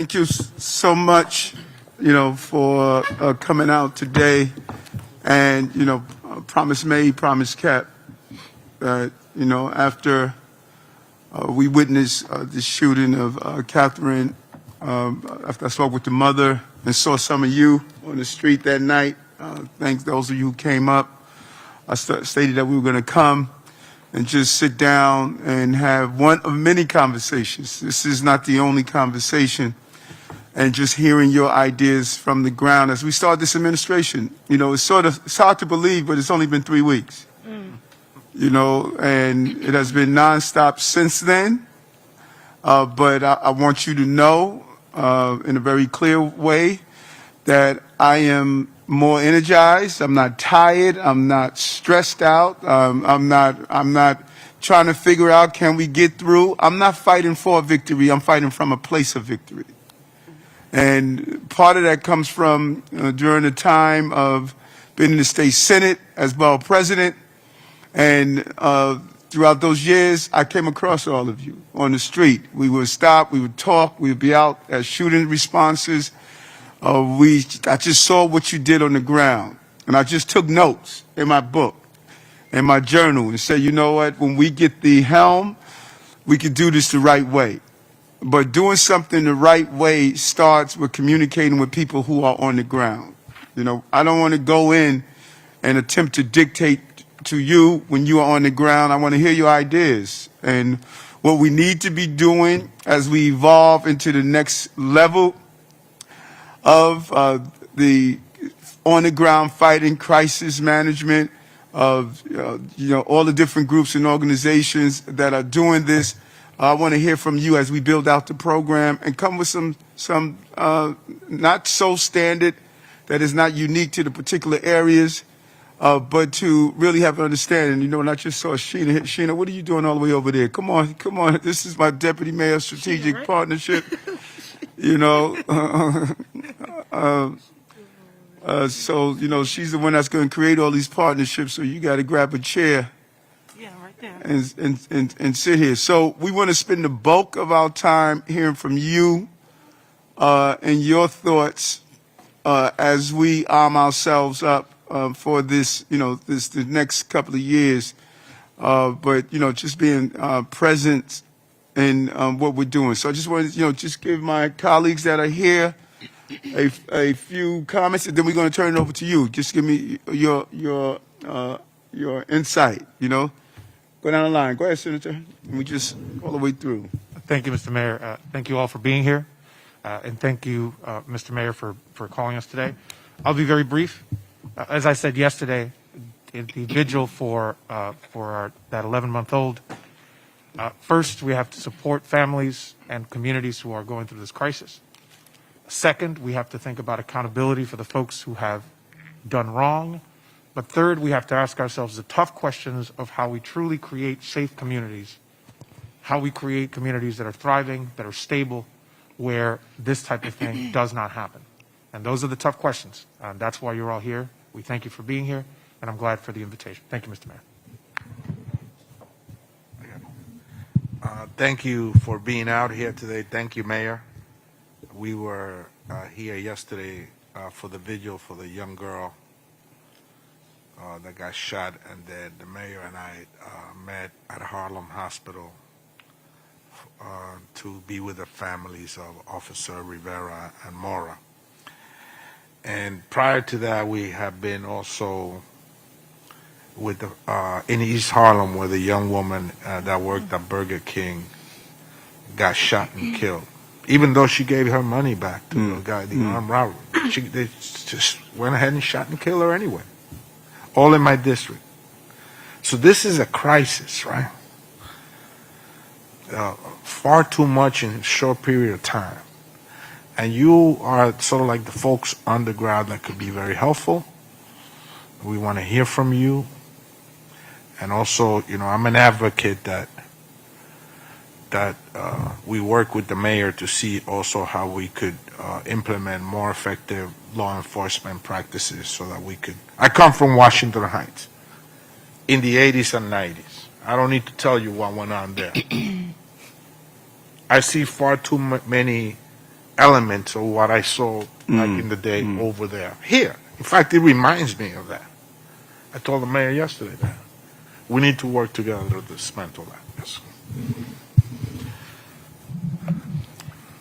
Thank you so much, for coming out today. And, promise made, promise kept. After we witnessed the shooting of Catherine, after I spoke with the mother and saw some of you on the street that night, thanks those of you who came up, I stated that we were going to come and just sit down and have one of many conversations. This is not the only conversation. And just hearing your ideas from the ground as we start this administration. It's hard to believe, but it's only been 3 weeks. And it has been nonstop since then. But I want you to know in a very clear way that I am more energized. I'm not tired. I'm not stressed out. I'm not trying to figure out, can we get through? I'm not fighting for a victory. I'm fighting from a place of victory. And part of that comes from during the time of being in the state Senate as well president. And throughout those years, I came across all of you on the street. We would stop, we would talk, we would be out at shooting responses. I just saw what you did on the ground. And I just took notes in my book, in my journal, and said, you know what, when we get the helm, we can do this the right way. But doing something the right way starts with communicating with people who are on the ground. I don't want to go in and attempt to dictate to you when you are on the ground. I want to hear your ideas and what we need to be doing as we evolve into the next level of the on-the-ground fighting, crisis management of all the different groups and organizations that are doing this. I want to hear from you as we build out the program and come with some not so standard that is not unique to the particular areas, but to really have an understanding. And I just saw Sheena. Sheena, what are you doing all the way over there? Come on. This is my deputy mayor strategic right? partnership. So she's the one that's going to create all these partnerships. So you got to grab a chair. And sit here. So we want to spend the bulk of our time hearing from you and your thoughts as we arm ourselves up for this, the next couple of years. But just being present in what we're doing. So I just want to, just give my colleagues that are here a few comments, and then we're going to turn it over to you. Just give me your insight. Go down the line. Go ahead, Senator. We just all the way through. Thank you, Mr. Mayor. Thank you all for being here. And thank you, Mr. Mayor, for calling us today. I'll be very brief. As I said yesterday, in the vigil for that 11-month-old, first, we have to support families and communities who are going through this crisis. Second, we have to think about accountability for the folks who have done wrong. But third, we have to ask ourselves the tough questions of how we truly create safe communities, how we create communities that are thriving, that are stable, where this type of thing does not happen. And those are the tough questions. That's why you're all here. We thank you for being here, and I'm glad for the invitation. Thank you, Mr. Mayor. Thank you for being out here today. Thank you, Mayor. We were here yesterday for the vigil for the young girl that got shot, and then the mayor and I met at Harlem Hospital to be with the families of Officer Rivera and Mora. And prior to that, we have been also with in East Harlem, where the young woman that worked at Burger King got shot and killed. Even though she gave her money back to the guy, the armed robber, they just went ahead and shot and killed her anyway. All in my district. So this is a crisis, right? Far too much in a short period of time. And you are sort of like the folks on the ground that could be very helpful. We want to hear from you. And also, I'm an advocate that we work with the mayor to see also how we could implement more effective law enforcement practices so that we could. I come from Washington Heights in the 80s and 90s. I don't need to tell you what went on there. I see far too many elements of what I saw back in the day over there. Here. In fact, it reminds me of that. I told the mayor yesterday that we need to work together to dismantle that. Yes.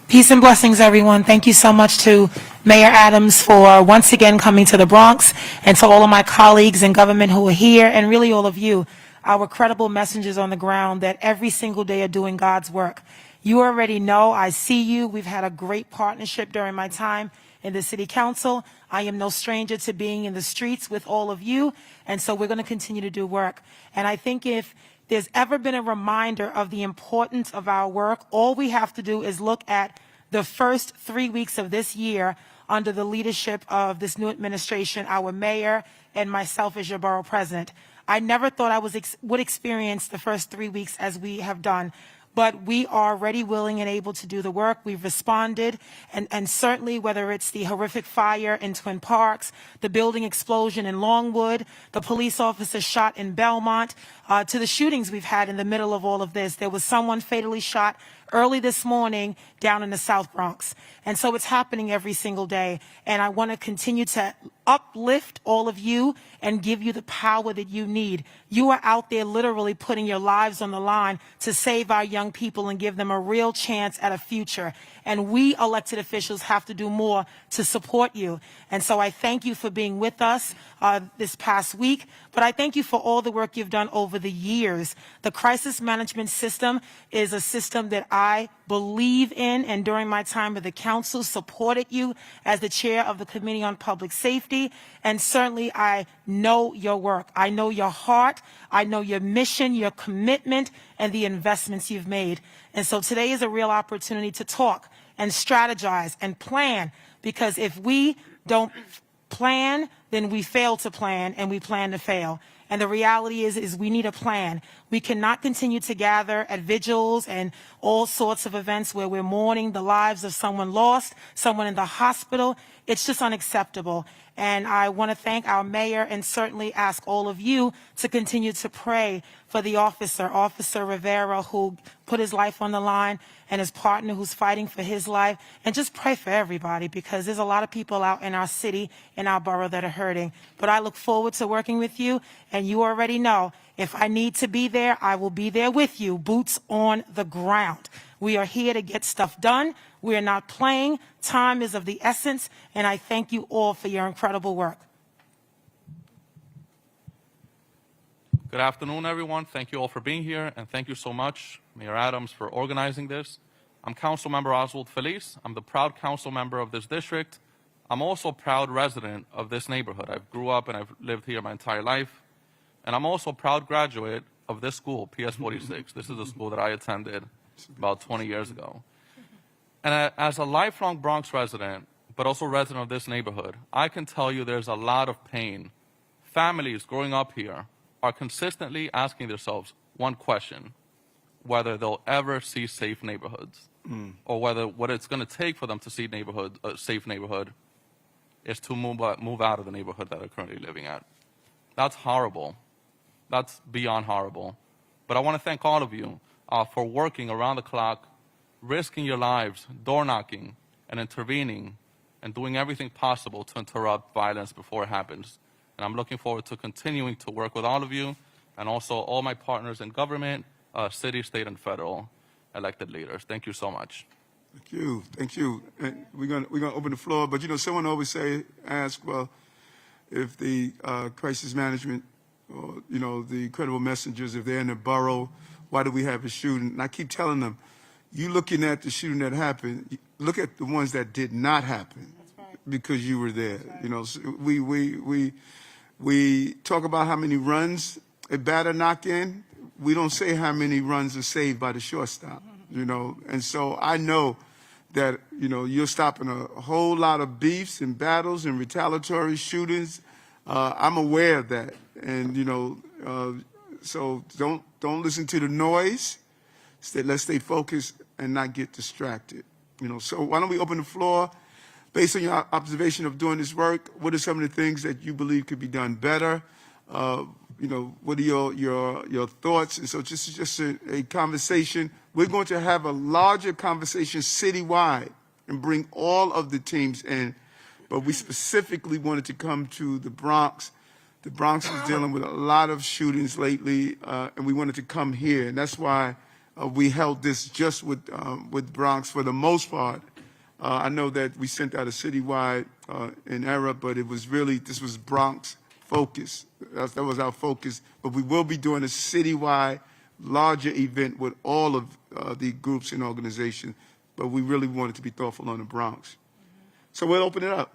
Peace and blessings, everyone. Thank you so much to Mayor Adams for once again coming to the Bronx, and to all of my colleagues in government who are here, and really all of you, our credible messengers on the ground that every single day are doing God's work. You already know, I see you. We've had a great partnership during my time in the City Council. I am no stranger to being in the streets with all of you, and so we're going to continue to do work. And I think if there's ever been a reminder of the importance of our work, all we have to do is look at the first 3 weeks of this year under the leadership of this new administration, our mayor, and myself as your borough president. I never thought I would experience the first 3 weeks as we have done. But we are ready, willing, and able to do the work. We've responded, and certainly whether it's the horrific fire in Twin Parks, the building explosion in Longwood, the police officer shot in Belmont, to the shootings we've had in the middle of all of this. There was someone fatally shot early this morning down in the South Bronx. And so it's happening every single day. And I want to continue to uplift all of you and give you the power that you need. You are out there literally putting your lives on the line to save our young people and give them a real chance at a future. And we elected officials have to do more to support you. And so I thank you for being with us this past week, but I thank you for all the work you've done over the years. The crisis management system is a system that I believe in, and during my time with the council supported you as the chair of the Committee on Public Safety. And certainly I know your work. I know your heart. I know your mission, your commitment, and the investments you've made. And so today is a real opportunity to talk and strategize and plan, because if we don't plan, then we fail to plan, and we plan to fail. And the reality is we need a plan. We cannot continue to gather at vigils and all sorts of events where we're mourning the lives of someone lost, someone in the hospital. It's just unacceptable. And I want to thank our mayor and certainly ask all of you to continue to pray for the Officer Rivera, who put his life on the line, and his partner who's fighting for his life. And just pray for everybody, because there's a lot of people out in our city, in our borough, that are hurting. But I look forward to working with you, and you already know, if I need to be there, I will be there with you, boots on the ground. We are here to get stuff done. We are not playing. Time is of the essence, and I thank you all for your incredible work. Good afternoon, everyone. Thank you all for being here, and thank you so much, Mayor Adams, for organizing this. I'm Councilmember Oswald Feliz. I'm the proud council member of this district. I'm also a proud resident of this neighborhood. I grew up and I've lived here my entire life. And I'm also a proud graduate of this school, PS 46. This is a school that I attended about 20 years ago. And as a lifelong Bronx resident, but also resident of this neighborhood, I can tell you there's a lot of pain. Families growing up here are consistently asking themselves one question: whether they'll ever see safe neighborhoods, or whether what it's going to take for them to see a safe neighborhood is to move out of the neighborhood that they're currently living at. That's horrible. That's beyond horrible. But I want to thank all of you for working around the clock, risking your lives, door knocking, and intervening, and doing everything possible to interrupt violence before it happens. And I'm looking forward to continuing to work with all of you, and also all my partners in government, city, state, and federal elected leaders. Thank you so much. Thank you. Thank you. And we're gonna open the floor. But, you know, someone always ask, well, if the crisis management, or, you know, the credible messengers, if they're in the borough, why do we have a shooting? And I keep telling them, you looking at the shooting that happened, look at the ones that did not happen. That's right. Because you were there. Right. You know, so we talk about how many runs a batter knock in. We don't say how many runs are saved by the shortstop, you know. And so I know that, you know, you're stopping a whole lot of beefs and battles and retaliatory shootings. I'm aware of that. And, you know, so don't listen to the noise. Let's stay focused and not get distracted. You know, so why don't we open the floor? Based on your observation of doing this work, what are some of the things that you believe could be done better? You know, what are your thoughts? And so just a conversation. We're going to have a larger conversation citywide and bring all of the teams in. But we specifically wanted to come to the Bronx. The Bronx is dealing with a lot of shootings lately, and we wanted to come here. And that's why we held this just with Bronx for the most part. I know that we sent out a citywide in error, but it was really, this was Bronx-focused. That was our focus. But we will be doing a citywide, larger event with all of the groups and organizations. But we really wanted to be thoughtful on the Bronx. So we'll open it up.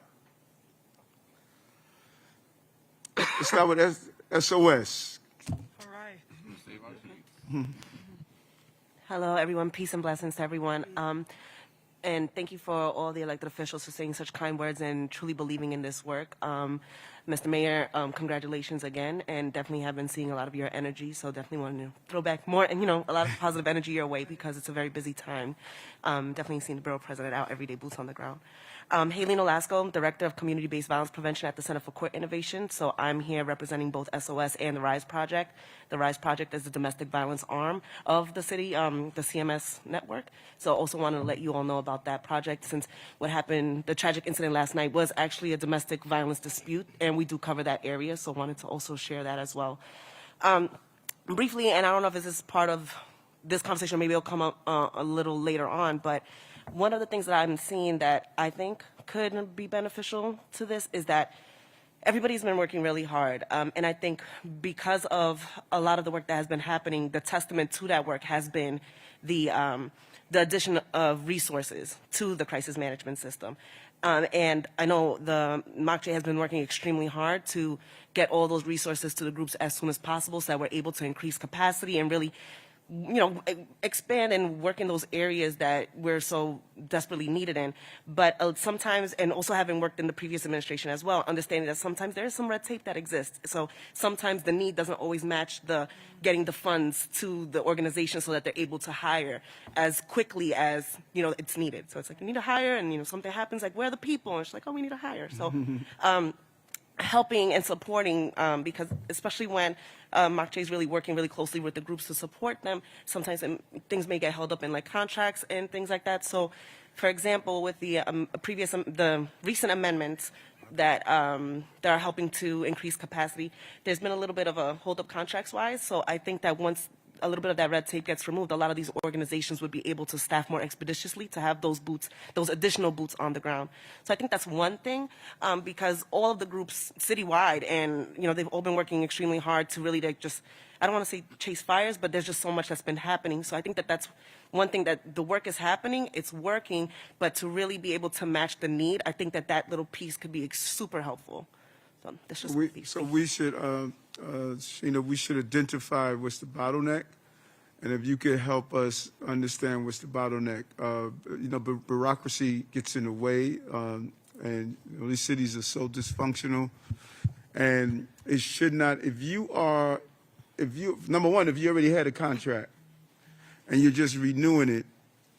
Let's start with SOS. All right. Hello, everyone. Peace and blessings to everyone. And thank you for all the elected officials for saying such kind words and truly believing in this work. Mr. Mayor, congratulations again, and definitely have been seeing a lot of your energy, so definitely want to throw back more and, a lot of positive energy your way because it's a very busy time. Definitely seeing the Borough President out every day, boots on the ground. Haylene Olasco, Director of Community-Based Violence Prevention at the Center for Court Innovation. So I'm here representing both SOS and the RISE Project. The RISE Project is the domestic violence arm of the city, the CMS network. So also wanted to let you all know about that project since what happened, the tragic incident last night was actually a domestic violence dispute, and we do cover that area, so wanted to also share that as well. Briefly, and I don't know if this is part of this conversation, maybe it'll come up a little later on, but one of the things that I'm seeing that I think could be beneficial to this is that everybody's been working really hard. And I think because of a lot of the work that has been happening, the testament to that work has been the addition of resources to the crisis management system. And I know the MOCJ has been working extremely hard to get all those resources to the groups as soon as possible so that we're able to increase capacity and really expand and work in those areas that we're so desperately needed in. But sometimes, and also having worked in the previous administration as well, understanding that sometimes there is some red tape that exists. So sometimes the need doesn't always match the getting the funds to the organization so that they're able to hire as quickly as, it's needed. So it's like, you need to hire, and, something happens, like, where are the people? And it's like, oh, we need to hire. So helping and supporting, because especially when MOCJ is really working really closely with the groups to support them, sometimes things may get held up in like contracts and things like that. So, for example, with the the recent amendments that are helping to increase capacity, there's been a little bit of a hold up contracts-wise. So I think that once a little bit of that red tape gets removed, a lot of these organizations would be able to staff more expeditiously to have those additional boots on the ground. So I think that's one thing, because all of the groups citywide, and they've all been working extremely hard to really just, I don't want to say chase fires, but there's just so much that's been happening. So I think that that's one thing, that the work is happening, it's working, but to really be able to match the need, I think that that little piece could be super helpful. So that's just We should, we should identify what's the bottleneck, and if you could help us understand what's the bottleneck. Bureaucracy gets in the way, and these cities are so dysfunctional, and it should not. Number one, if you already had a contract and you're just renewing it,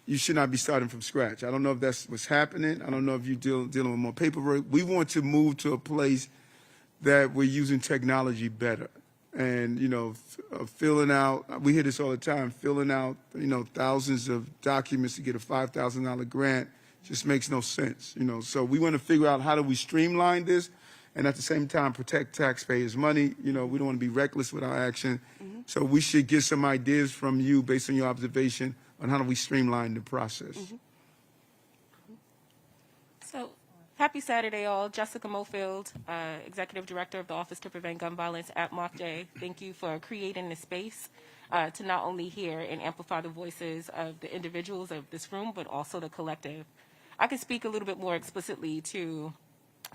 you should not be starting from scratch. I don't know if that's what's happening. I don't know if you're dealing with more paperwork. We want to move to a place that we're using technology better. And, filling out, we hear this all the time, filling out, thousands of documents to get a $5,000 grant just makes no sense, So we want to figure out how do we streamline this and at the same time protect taxpayers' money. We don't want to be reckless with our action. Mm-hmm. So we should get some ideas from you based on your observation on how do we streamline the process. Mm-hmm. So, happy Saturday, all. Jessica Mofield, Executive Director of the Office to Prevent Gun Violence at MOCJ. Thank you for creating this space to not only hear and amplify the voices of the individuals of this room, but also the collective. I can speak a little bit more explicitly to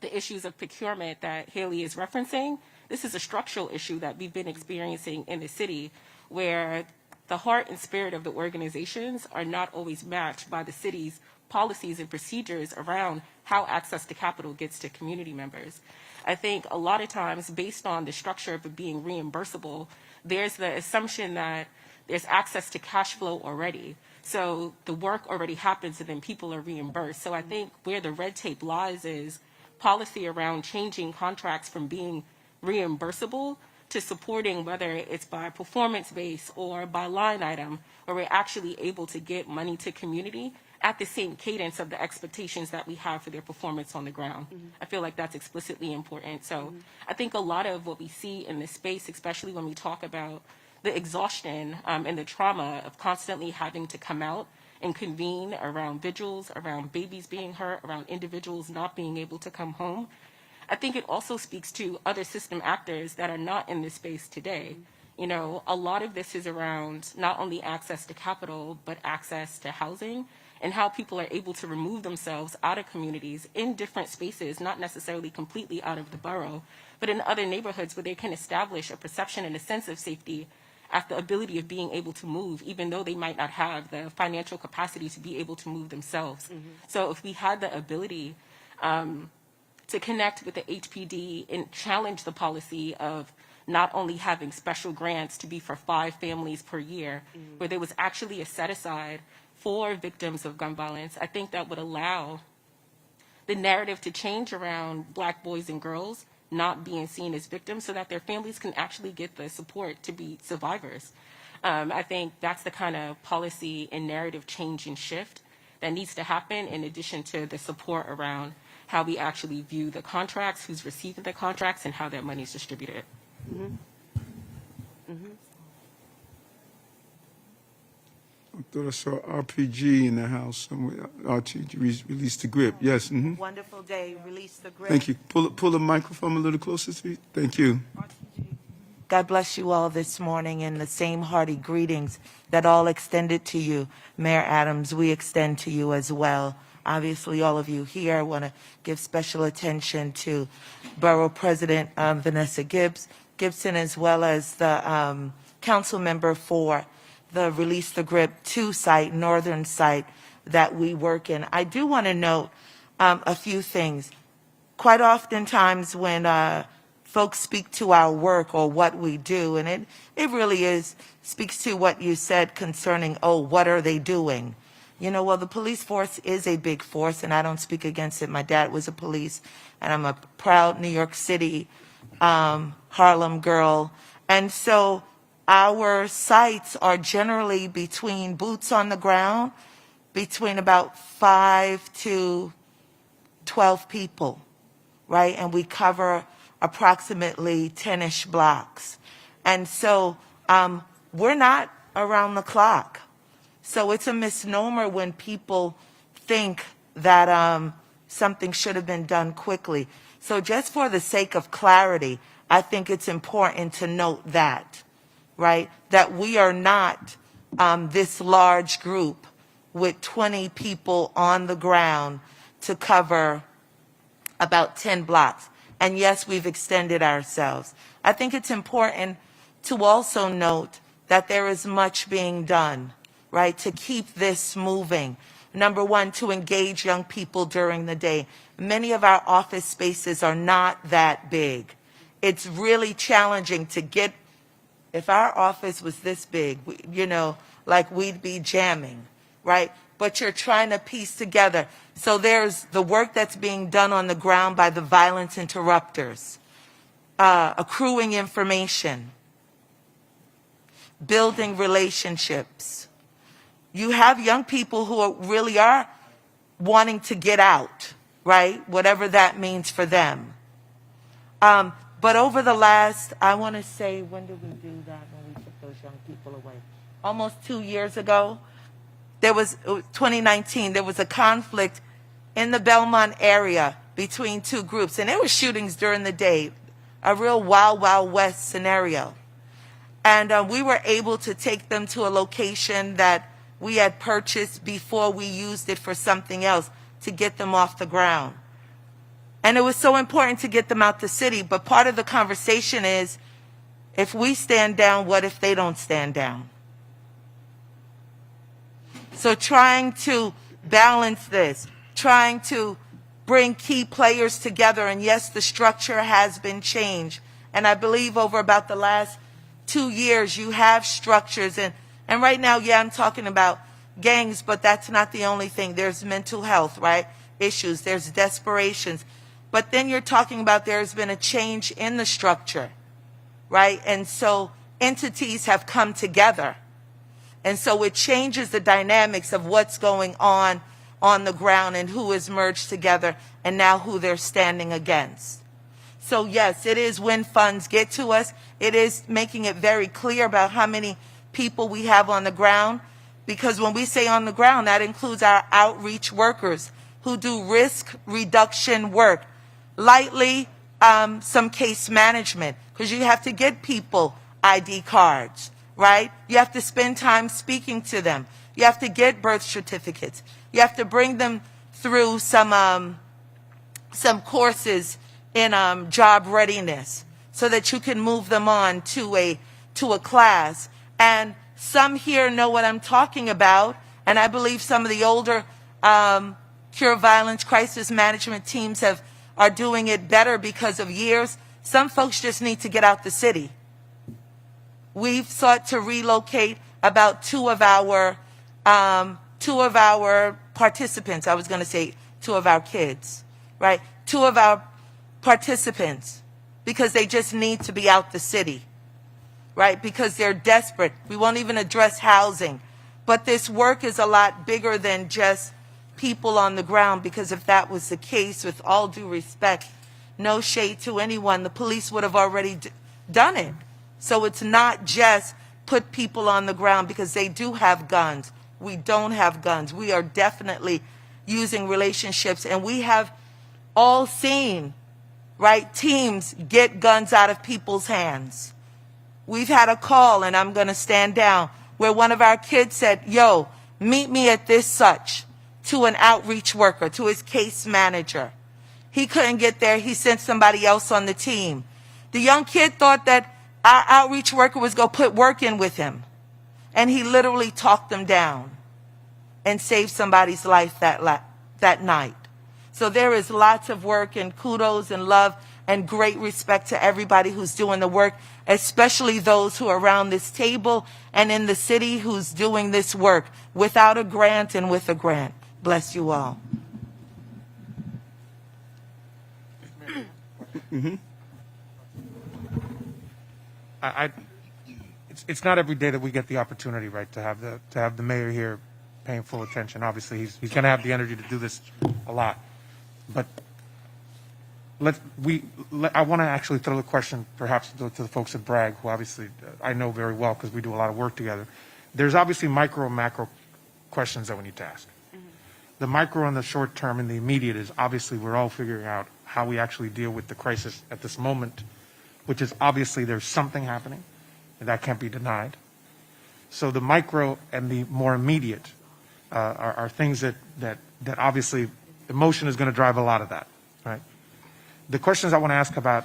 the issues of procurement that Haley is referencing. This is a structural issue that we've been experiencing in the city, where the heart and spirit of the organizations are not always matched by the city's policies and procedures around how access to capital gets to community members. I think a lot of times, based on the structure of it being reimbursable, there's the assumption that there's access to cash flow already. So the work already happens and then people are reimbursed. So I think where the red tape lies is policy around changing contracts from being reimbursable to supporting, whether it's by performance base or by line item, where we're actually able to get money to community at the same cadence of the expectations that we have for their performance on the ground. I feel like that's explicitly important. So I think a lot of what we see in this space, especially when we talk about the exhaustion and the trauma of constantly having to come out and convene around vigils, around babies being hurt, around individuals not being able to come home, I think it also speaks to other system actors that are not in this space today. You know, a lot of this is around not only access to capital, but access to housing and how people are able to remove themselves out of communities in different spaces, not necessarily completely out of the borough, but in other neighborhoods where they can establish a perception and a sense of safety at the ability of being able to move, even though they might not have the financial capacity to be able to move themselves. So if we had the ability to connect with the HPD and challenge the policy of not only having special grants to be for 5 families per year, where there was actually a set aside for victims of gun violence, I think that would allow the narrative to change around Black boys and girls not being seen as victims so that their families can actually get the support to be survivors. I think that's the kind of policy and narrative change and shift that needs to happen, in addition to the support around how we actually view the contracts, who's receiving the contracts, and how that money is distributed. I thought I saw RPG in the house somewhere. RPG released the grip. Yes. Wonderful day. Release the grip. Thank you. Pull the microphone a little closer to you. Thank you. God bless you all this morning, and the same hearty greetings that all extended to you, Mayor Adams, we extend to you as well. Obviously, all of you here, I want to give special attention to Borough President Vanessa Gibson, as well as the council member for the Release the Grip 2 site, northern site that we work in. I do want to note a few things. Quite oftentimes when folks speak to our work or what we do, and it really speaks to what you said concerning, oh, what are they doing? You know, well, the police force is a big force, and I don't speak against it. My dad was a police, and I'm a proud New York City, Harlem girl. And so our sites are generally between boots on the ground, between about 5 to 12 people, right? And we cover approximately 10-ish blocks. And so we're not around the clock. So it's a misnomer when people think that something should have been done quickly. So just for the sake of clarity, I think it's important to note that, right? That we are not this large group with 20 people on the ground to cover about 10 blocks. And yes, we've extended ourselves. I think it's important to also note that there is much being done, right, to keep this moving. Number one, to engage young people during the day. Many of our office spaces are not that big. It's really challenging to get, if our office was this big, you know, like we'd be jamming, right? But you're trying to piece together. So there's the work that's being done on the ground by the violence interrupters, accruing information, building relationships. You have young people who really are wanting to get out, right? Whatever that means for them. But over the last, I want to say, when did we do that, when we took those young people away? Almost 2 years ago. There was, 2019, there was a conflict in the Belmont area between 2 groups. And there were shootings during the day, a real Wild Wild West scenario. And we were able to take them to a location that we had purchased before we used it for something else to get them off the ground. And it was so important to get them out the city. But part of the conversation is, if we stand down, what if they don't stand down? So trying to balance this, trying to bring key players together. And yes, the structure has been changed. And I believe over about the last 2 years, you have structures. And right now, yeah, I'm talking about gangs, but that's not the only thing. There's mental health, right? Issues. There's desperations. But then you're talking about there's been a change in the structure, right? And so entities have come together. And so it changes the dynamics of what's going on on the ground and who is merged together and now who they're standing against. So yes, it is when funds get to us. It is making it very clear about how many people we have on the ground, because when we say on the ground, that includes our outreach workers who do risk reduction work. Lightly, some case management, because you have to get people ID cards, right? You have to spend time speaking to them. You have to get birth certificates. You have to bring them through some courses in job readiness so that you can move them on to a class. And some here know what I'm talking about, and I believe some of the older cure violence crisis management teams are doing it better because of years. Some folks just need to get out the city. We've sought to relocate about two of our participants. I was going to say two of our kids, right? Two of our participants, because they just need to be out the city, right? Because they're desperate. We won't even address housing. But this work is a lot bigger than just people on the ground, because if that was the case, with all due respect, no shade to anyone, the police would have already done it. So it's not just put people on the ground because they do have guns. We don't have guns. We are definitely using relationships, and we have all seen, right, teams get guns out of people's hands. We've had a call, and I'm going to stand down, where one of our kids said, yo, meet me at this such, to an outreach worker, to his case manager. He couldn't get there. He sent somebody else on the team. The young kid thought that our outreach worker was going to put work in with him. And he literally talked them down and saved somebody's life that night. So there is lots of work, and kudos and love and great respect to everybody who's doing the work, especially those who are around this table and in the city who's doing this work without a grant and with a grant. Bless you all. It's not every day that we get the opportunity, right, to have the mayor here paying full attention. Obviously, he's going to have the energy to do this a lot. But I want to actually throw the question perhaps to the folks at Bragg, who obviously I know very well because we do a lot of work together. There's obviously micro and macro questions that we need to ask. The micro and the short term and the immediate is obviously we're all figuring out how we actually deal with the crisis at this moment, which is obviously there's something happening, and that can't be denied. So the micro and the more immediate are things that obviously emotion is going to drive a lot of that, right? The questions I want to ask about,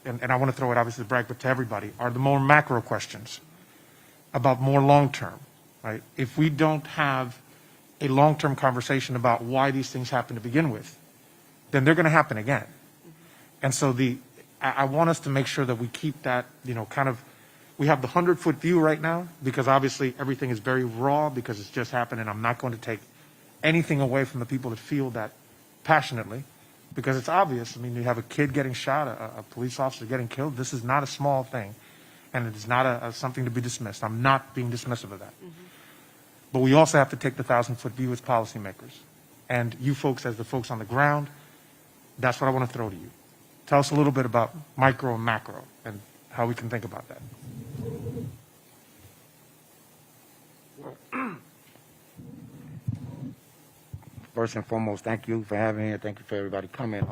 and I want to throw it obviously to Bragg, but to everybody, are the more macro questions about more long-term, right? If we don't have a long-term conversation about why these things happen to begin with, then they're going to happen again. And so I want us to make sure that we keep that, we have the 100-foot view right now, because obviously everything is very raw because it's just happened, and I'm not going to take anything away from the people that feel that passionately, because it's obvious. I mean, you have a kid getting shot, a police officer getting killed. This is not a small thing, and it is not something to be dismissed. I'm not being dismissive of that. But we also have to take the 1,000-foot view as policymakers. And you folks, as the folks on the ground, that's what I want to throw to you. Tell us a little bit about micro and macro and how we can think about that. First and foremost, thank you for having me here. Thank you for everybody coming.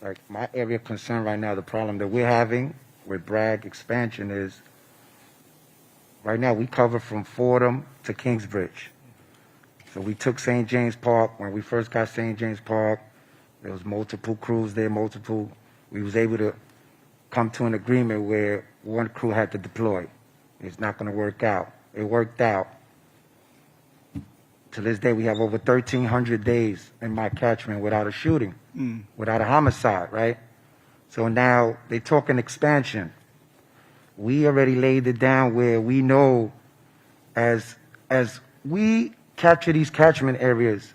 Like my area of concern right now, the problem that we're having with Bragg expansion is right now we cover from Fordham to Kingsbridge. So we took St. James Park. When we first got St. James Park, there was multiple crews there, we was able to come to an agreement where one crew had to deploy. It's not going to work out. It worked out. To this day, we have over 1,300 days in my catchment without a shooting, without a homicide, right? So now they're talking expansion. We already laid it down where we know as we capture these catchment areas,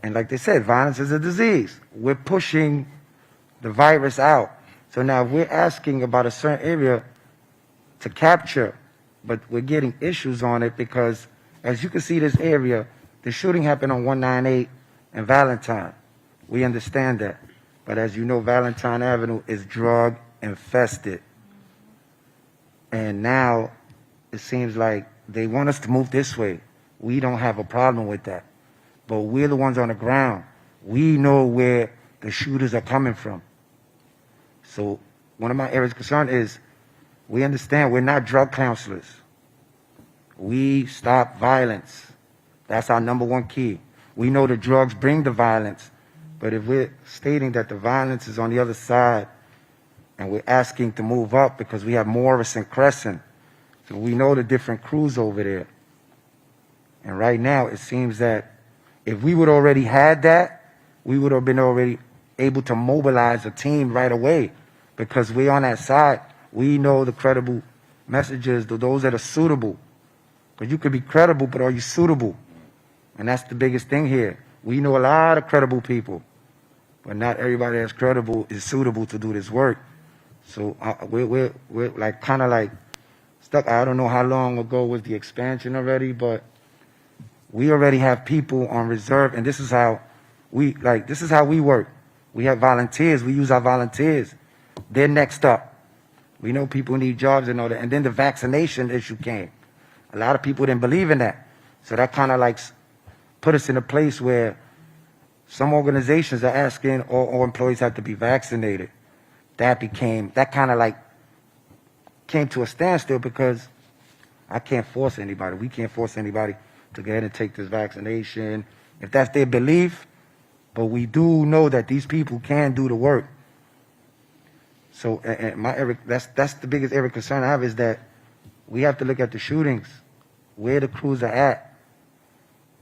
and like they said, violence is a disease. We're pushing the virus out. So now we're asking about a certain area to capture, but we're getting issues on it because, as you can see, this area The shooting happened on 198 and Valentine. We understand that. But as you know, Valentine Avenue is drug infested. And now it seems like they want us to move this way. We don't have a problem with that. But we're the ones on the ground. We know where the shooters are coming from. So one of my areas of concern is we understand we're not drug counselors. We stop violence. That's our number one key. We know the drugs bring the violence, but if we're stating that the violence is on the other side and we're asking to move up because we have Morris and Crescent, so we know the different crews over there. And right now it seems that if we would already had that, we would have been already able to mobilize a team right away because we're on that side. We know the credible messages, those that are suitable. Because you could be credible, but are you suitable? And that's the biggest thing here. We know a lot of credible people, but not everybody that's credible is suitable to do this work. So we're like kind of like stuck. I don't know how long ago was the expansion already, but we already have people on reserve, and this is how we work. We have volunteers. We use our volunteers. They're next up. We know people need jobs and all that. And then the vaccination issue came. A lot of people didn't believe in that. So that kind of like put us in a place where some organizations are asking all employees have to be vaccinated. That kind of like came to a standstill because I can't force anybody. We can't force anybody to go ahead and take this vaccination if that's their belief. But we do know that these people can do the work. So that's the biggest area of concern I have is that we have to look at the shootings, where the crews are at.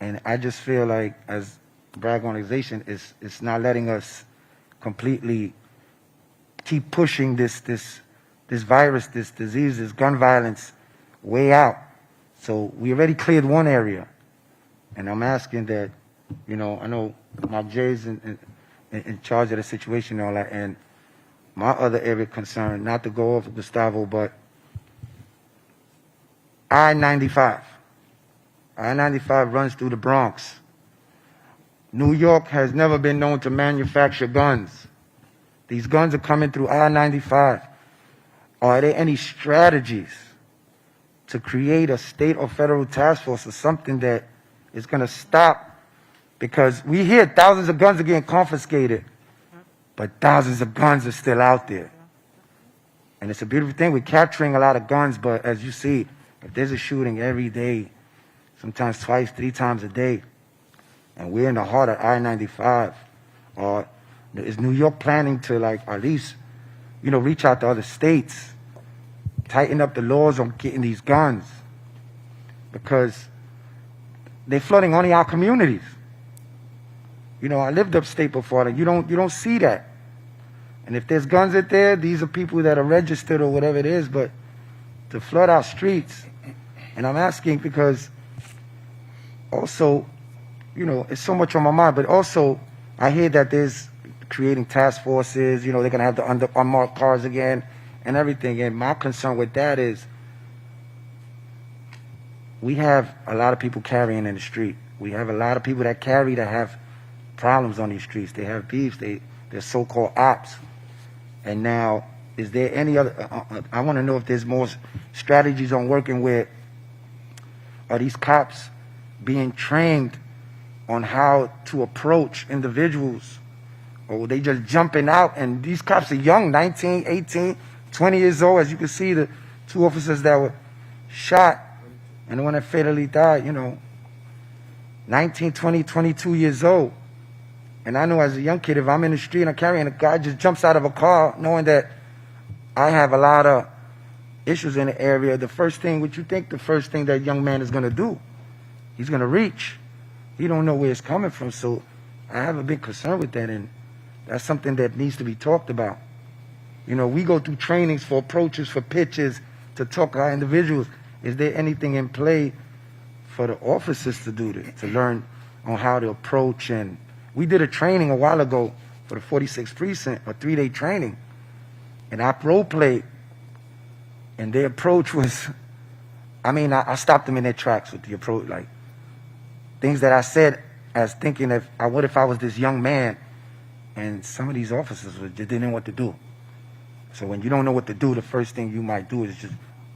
And I just feel like as a Bragg organization, it's not letting us completely keep pushing this virus, this disease, this gun violence way out. So we already cleared one area. And I'm asking that, I know Mark Jay's in charge of the situation and all that. And my other area of concern, not to go off Gustavo, but I-95. I-95 runs through the Bronx. New York has never been known to manufacture guns. These guns are coming through I-95. Are there any strategies to create a state or federal task force or something that is going to stop? Because we hear thousands of guns are getting confiscated, but thousands of guns are still out there. And it's a beautiful thing. We're capturing a lot of guns, but as you see, if there's a shooting every day, sometimes twice, 3 times a day, and we're in the heart of I-95, or is New York planning to like at least, reach out to other states, tighten up the laws on getting these guns? Because they're flooding only our communities. I lived upstate before, and you don't see that. And if there's guns out there, these are people that are registered or whatever it is, but to flood our streets. And I'm asking because also, it's so much on my mind, but also I hear that there's creating task forces, they're going to have the unmarked cars again and everything. And my concern with that is we have a lot of people carrying in the street. We have a lot of people that carry that have problems on these streets. They have beefs. They're so-called ops. And now, is there any other? I want to know if there's more strategies on working with. Are these cops being trained on how to approach individuals, or they just jumping out? And these cops are young, 19, 18, 20 years old. As you can see, the 2 officers that were shot and the one that fatally died, 19, 20, 22 years old. And I know as a young kid, if I'm in the street and I'm carrying a guy just jumps out of a car, knowing that I have a lot of issues in the area, the first thing that young man is going to do? He's going to reach. He don't know where it's coming from. So I have a big concern with that, and that's something that needs to be talked about. We go through trainings for approaches, for pitches, to talk to our individuals. Is there anything in play for the officers to do this, to learn on how to approach? And we did a training a while ago for the 46th Precinct, a 3-day training, and I role played, and their approach was, I stopped them in their tracks with the approach. Like, things that I said as thinking what if I was this young man and some of these officers just didn't know what to do. So when you don't know what to do, the first thing you might do is just,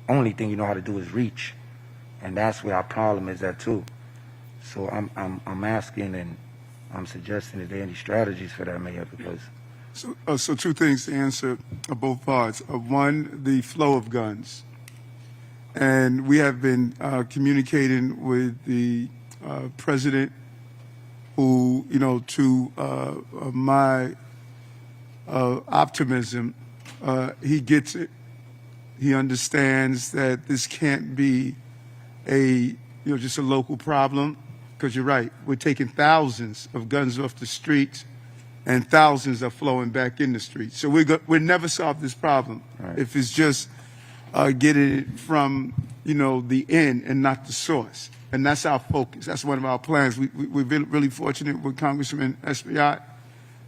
only thing you know how to do is reach. And that's where our problem is at too. So I'm asking and I'm suggesting that there any strategies for that, Mayor, because So two things to answer both parts. One, the flow of guns. And we have been communicating with the president who, to my optimism, he gets it. He understands that this can't be just a local problem, because you're right. We're taking thousands of guns off the streets, and thousands are flowing back in the streets. So we'll never solve this problem if it's just getting it from the end and not the source. And that's our focus. That's one of our plans. We've been really fortunate with Congressman Espaillat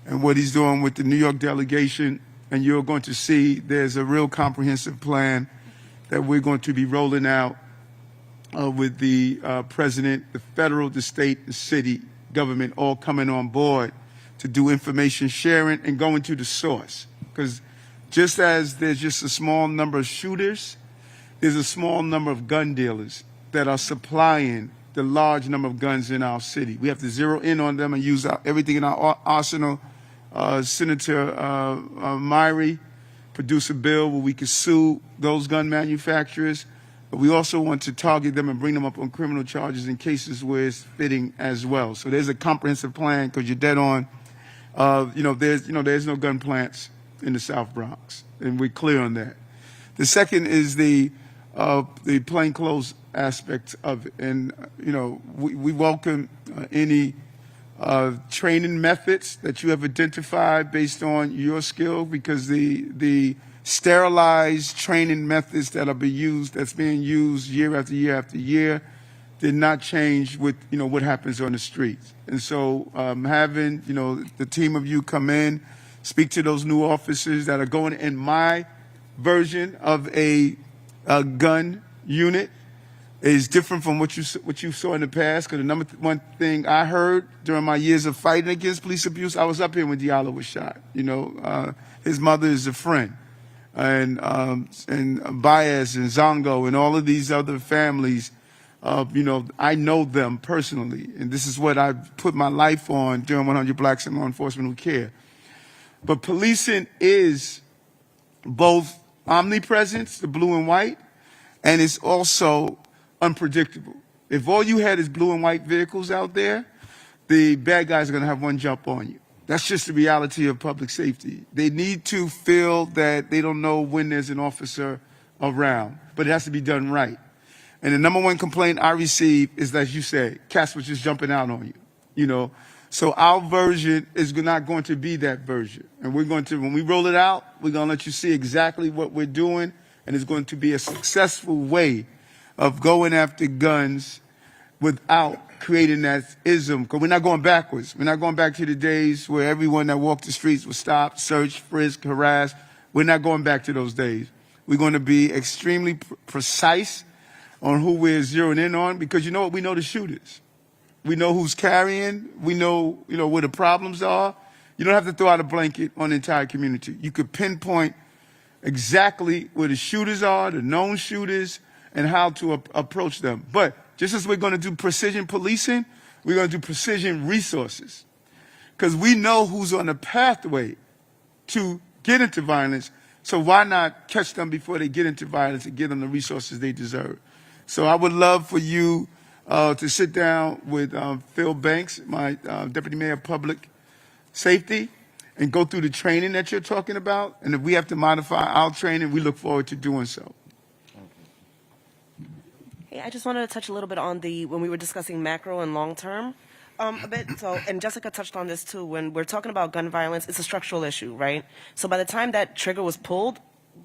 and what he's doing with the New York delegation. And you're going to see there's a real comprehensive plan that we're going to be rolling out with the president, the federal, the state, the city government all coming on board to do information sharing and going to the source. Because just as there's just a small number of shooters, there's a small number of gun dealers that are supplying the large number of guns in our city. We have to zero in on them and use everything in our arsenal. Senator Myrie produced a bill where we could sue those gun manufacturers, but we also want to target them and bring them up on criminal charges in cases where it's fitting as well. So there's a comprehensive plan, because you're dead on. There's no gun plants in the South Bronx, and we're clear on that. The second is the plainclothes aspect of it, and we welcome any training methods that you have identified based on your skill, because the sterilized training methods that's being used year after year after year did not change with what happens on the streets. And so having the team of you come in, speak to those new officers that are going in my version of a gun unit is different from what you saw in the past. Because the number one thing I heard during my years of fighting against police abuse, I was up here when Diallo was shot. His mother is a friend, and Baez and Zongo and all of these other families. I know them personally, and this is what I put my life on during 100 Blacks in Law Enforcement Who Care. But policing is both omnipresence, the blue and white, and it's also unpredictable. If all you had is blue and white vehicles out there, the bad guys are going to have one jump on you. That's just the reality of public safety. They need to feel that they don't know when there's an officer around, but it has to be done right. And the number one complaint I receive is that, you said, cats was just jumping out on you, So our version is not going to be that version. And we're going to, when we roll it out, we're going to let you see exactly what we're doing, and it's going to be a successful way of going after guns without creating that ism. Because we're not going backwards. We're not going back to the days where everyone that walked the streets was stopped, searched, frisked, harassed. We're not going back to those days. We're going to be extremely precise on who we're zeroing in on, because you know what? We know the shooters. We know who's carrying. We know, where the problems are. You don't have to throw out a blanket on the entire community. You could pinpoint exactly where the shooters are, the known shooters, and how to approach them. But just as we're going to do precision policing, we're going to do precision resources. Because we know who's on the pathway to get into violence, so why not catch them before they get into violence and give them the resources they deserve? So I would love for you to sit down with Phil Banks, my Deputy Mayor of Public Safety, and go through the training that you're talking about. And if we have to modify our training, we look forward to doing so. Hey, I just wanted to touch a little bit on when we were discussing macro and long term a bit. So, and Jessica touched on this too. When we're talking about gun violence, it's a structural issue, right? So by the time that trigger was pulled,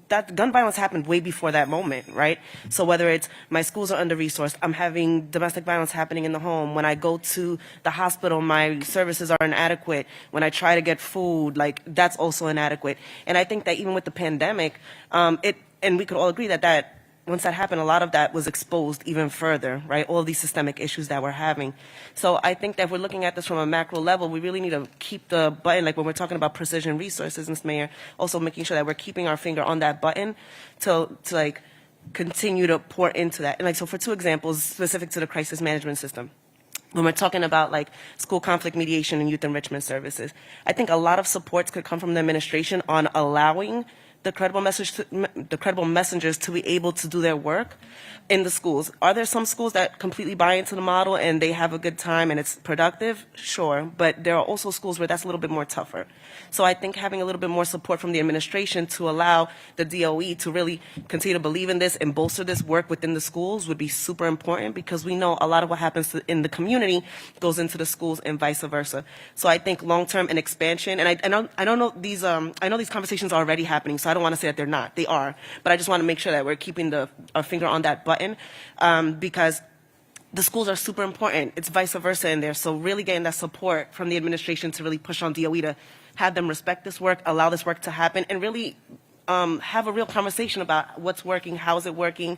that gun violence happened way before that moment, right? So whether it's my schools are under-resourced, I'm having domestic violence happening in the home. When I go to the hospital, my services are inadequate. When I try to get food, that's also inadequate. And I think that even with the pandemic, and we could all agree that once that happened, a lot of that was exposed even further, right? All of these systemic issues that we're having. So I think that if we're looking at this from a macro level, we really need to keep the button, like when we're talking about precision resources, Mr. Mayor, also making sure that we're keeping our finger on that button to like continue to pour into that. And like, so for 2 examples specific to the crisis management system, when we're talking about like school conflict mediation and youth enrichment services, I think a lot of supports could come from the administration on allowing the credible messengers to be able to do their work in the schools. Are there some schools that completely buy into the model and they have a good time and it's productive? Sure, but there are also schools where that's a little bit more tougher. So I think having a little bit more support from the administration to allow the DOE to really continue to believe in this and bolster this work within the schools would be super important, because we know a lot of what happens in the community goes into the schools and vice versa. So I think long-term and expansion, and I don't know these, I know these conversations are already happening, so I don't want to say that they're not. They are. But I just want to make sure that we're keeping our finger on that button, because the schools are super important. It's vice versa in there. So really getting that support from the administration to really push on DOE to have them respect this work, allow this work to happen, and really have a real conversation about what's working, how is it working.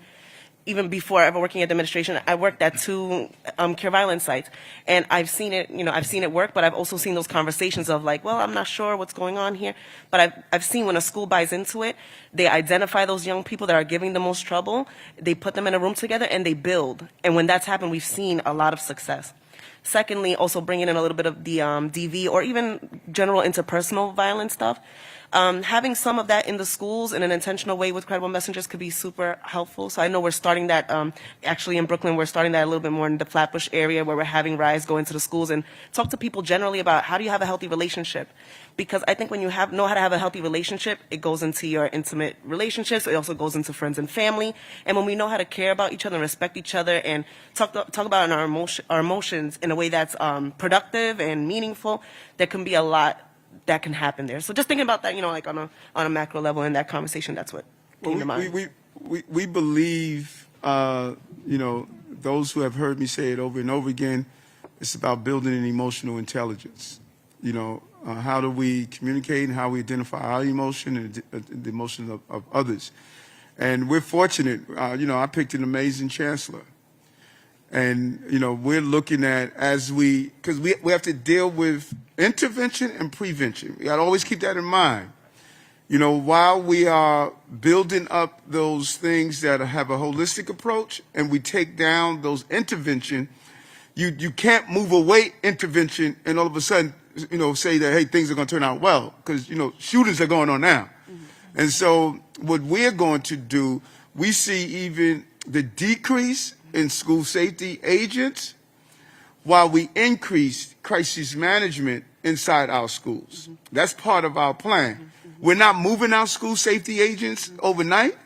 Even before ever working at the administration, I worked at 2 care violence sites, and I've seen it, I've seen it work, but I've also seen those conversations of like, well, I'm not sure what's going on here, but I've seen when a school buys into it, they identify those young people that are giving the most trouble, they put them in a room together, and they build. And when that's happened, we've seen a lot of success. Secondly, also bringing in a little bit of the DV or even general interpersonal violence stuff. Having some of that in the schools in an intentional way with credible messengers could be super helpful. So I know we're starting that, actually in Brooklyn, we're starting that a little bit more in the Flatbush area, where we're having RISE go into the schools and talk to people generally about how do you have a healthy relationship. Because I think when you know how to have a healthy relationship, it goes into your intimate relationships. It also goes into friends and family. And when we know how to care about each other and respect each other and talk about our emotions in a way that's productive and meaningful, there can be a lot that can happen there. So just thinking about that, like on a macro level in that conversation, that's what came to mind. We believe, those who have heard me say it over and over again, it's about building an emotional intelligence. How do we communicate and how we identify our emotion and the emotion of others. And we're fortunate, I picked an amazing chancellor. And, we're looking at because we have to deal with intervention and prevention. We got to always keep that in mind. While we are building up those things that have a holistic approach and we take down those intervention, you can't move away intervention and all of a sudden, say that, hey, things are going to turn out well, because, shootings are going on now. Mm-hmm. And so what we're going to do, we see even the decrease in school safety agents while we increase crisis management inside our schools. Mm-hmm. That's part of our plan. Mm-hmm. We're not moving our school safety agents overnight,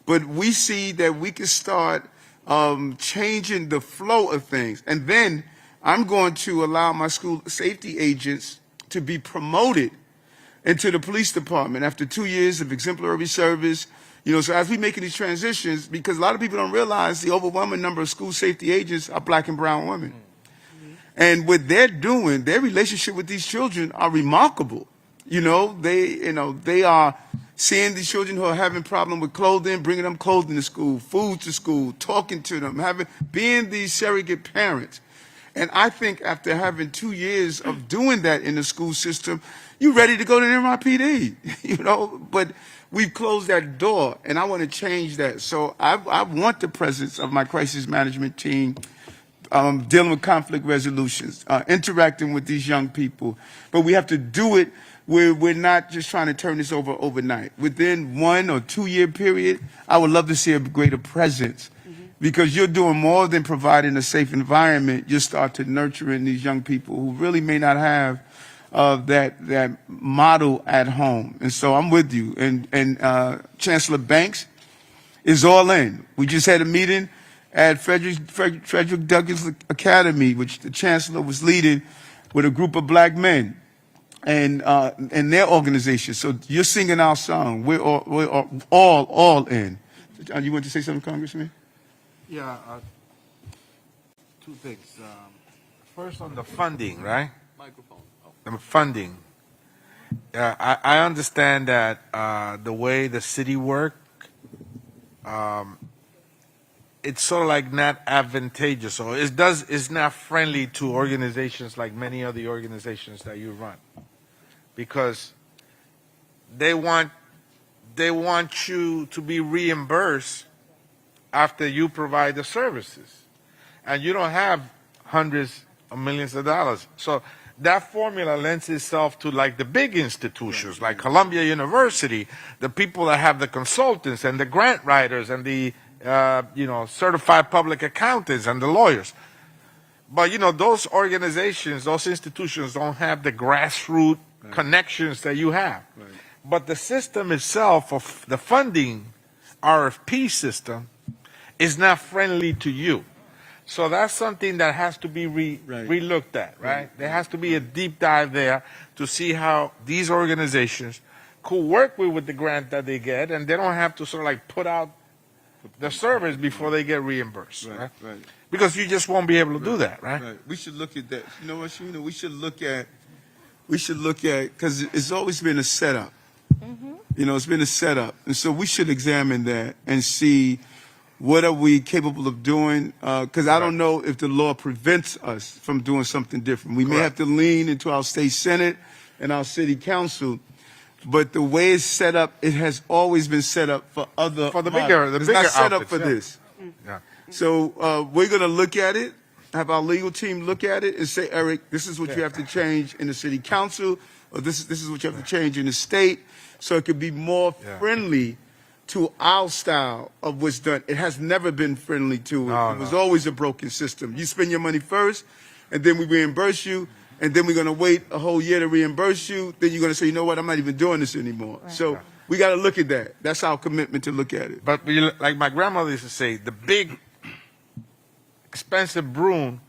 but we see that we can start changing the flow of things. And then I'm going to allow my school safety agents to be promoted into the police department after 2 years of exemplary service. So as we making these transitions, because a lot of people don't realize the overwhelming number of school safety agents are black and brown women. Mm-hmm. And what they're doing, their relationship with these children are remarkable. They are seeing these children who are having problem with clothing, bringing them clothing to school, food to school, talking to them, being these surrogate parents. And I think after having 2 years of doing that in the school system, you're ready to go to the NYPD, but we've closed that door, and I want to change that. So I want the presence of my crisis management team dealing with conflict resolutions, interacting with these young people. But we have to do it where we're not just trying to turn this over overnight. Within 1 or 2 year period, I would love to see a greater presence. Because you're doing more than providing a safe environment. You start to nurturing these young people who really may not have that model at home. And so I'm with you. And Chancellor Banks is all in. We just had a meeting at Frederick Douglass Academy, which the Chancellor was leading with a group of black men and their organization. So you're singing our song. We're all in. You want to say something, Congressman? Yeah, 2 things. First on the funding, right? Microphone. Oh. The funding. I understand that the way the city work, it's sort of like not advantageous, or it's not friendly to organizations like many other organizations that you run, because they want you to be reimbursed after you provide the services, and you don't have hundreds of millions of dollars. So that formula lends itself to like the big institutions like Columbia University, the people that have the consultants and the grant writers and the certified public accountants and the lawyers. But those organizations, those institutions don't have the grassroots connections that you have. Right. But the system itself of the funding RFP system is not friendly to you. So that's something that has to be relooked at, right? There has to be a deep dive there to see how these organizations could work with the grant that they get, and they don't have to sort of like put out the service before they get reimbursed, right? Right. Because you just won't be able to do that, right? Right. We should look at that. You know what, Sharina? We should look at, because it's always been a setup. It's been a setup. And so we should examine that and see what are we capable of doing. Because I don't know if the law prevents us from doing something different. We may have to lean into our state senate and our city council. But the way it's set up, it has always been set up for other. For the models. bigger It's not set up outfits, for yeah. this. Yeah. So we're going to look at it, have our legal team look at it and say, Eric, this is what you have to change in the city council, or this is what you have to change in the state, so it could be more friendly to our style of what's done. It has never been friendly to it. It was always a broken system. You spend your money first, and then we reimburse you, and then we're going to wait a whole year to reimburse you. Then you're going to say, you know what, I'm not even doing this anymore. Right. So we got to look at that. That's our commitment to look at it. But like my grandmother used to say, the big, expensive broom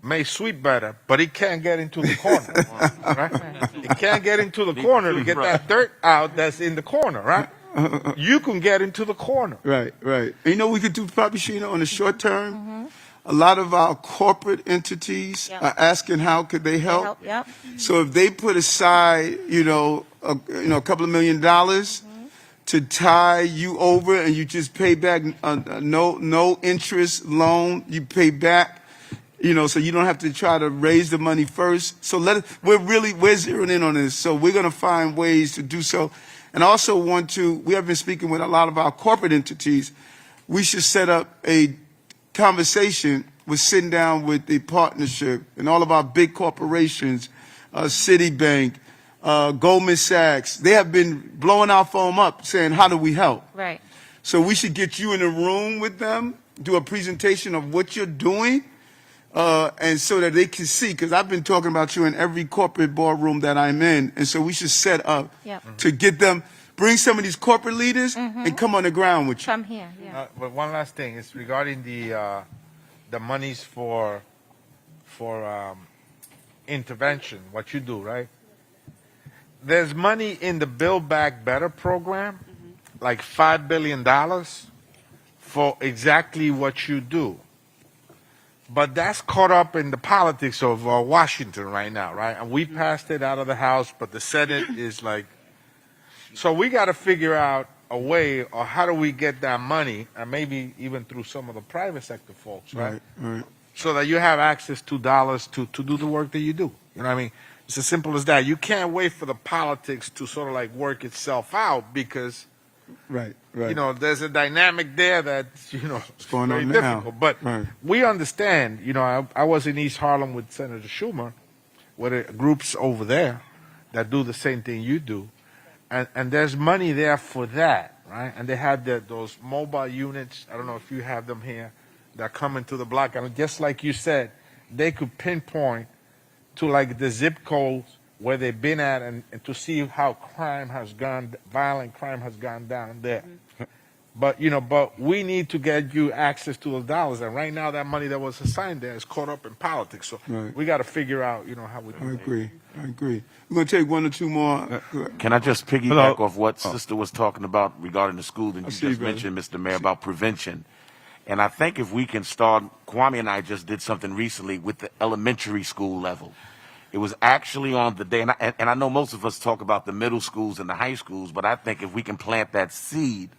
may sweep better, but it can't get into the corner, right? It can't get into the corner to get that dirt out that's in the corner, right? You can get into the corner. Right. And we could do probably, Sheena, on the short term. A lot of our corporate entities are asking how could they help. Yep. So if they put aside, a couple of $1 million to tie you over, and you just pay back no interest loan, you pay back, so you don't have to try to raise the money first. So we're zeroing in on this. So we're going to find ways to do so. And I also we have been speaking with a lot of our corporate entities. We should set up a conversation with sitting down with the partnership and all of our big corporations, Citibank, Goldman Sachs. They have been blowing our phone up saying, how do we help? Right. So we should get you in a room with them, do a presentation of what you're doing, and so that they can see, because I've been talking about you in every corporate boardroom that I'm in, and so we should set up to get them, bring some of these corporate leaders and come on the ground with you. Come here, yeah. But one last thing is regarding the monies for intervention, what you do, right? There's money in the Build Back Better program, like $5 billion for exactly what you do. But that's caught up in the politics of Washington right now, right? And we passed it out of the House, but the Senate is like... So we got to figure out a way, or how do we get that money, and maybe even through some of the private sector folks, right? Right. So that you have access to dollars to do the work that you do. You know what I mean? It's as simple as that. You can't wait for the politics to sort of like work itself out, because Right. there's a dynamic there that's What's going very on now? difficult. But we understand. I was in East Harlem with Senator Schumer, with groups over there that do the same thing you do, and there's money there for that, right? And they had those mobile units. I don't know if you have them here, that come into the block, and just like you said, they could pinpoint to like the zip codes where they've been at, and to see how violent crime has gone down there. But we need to get you access to those dollars, and right now that money that was assigned there is caught up in politics. So we got to figure out, how we do it. I agree. We're going to take one or two more. Can I just piggyback off what Sister was talking about regarding the school, and you see, just brother. mentioned, Mr. Mayor, about prevention. And I think if we can start, Kwame and I just did something recently with the elementary school level. It was actually on the day, and I know most of us talk about the middle schools and the high schools, but I think if we can plant that seed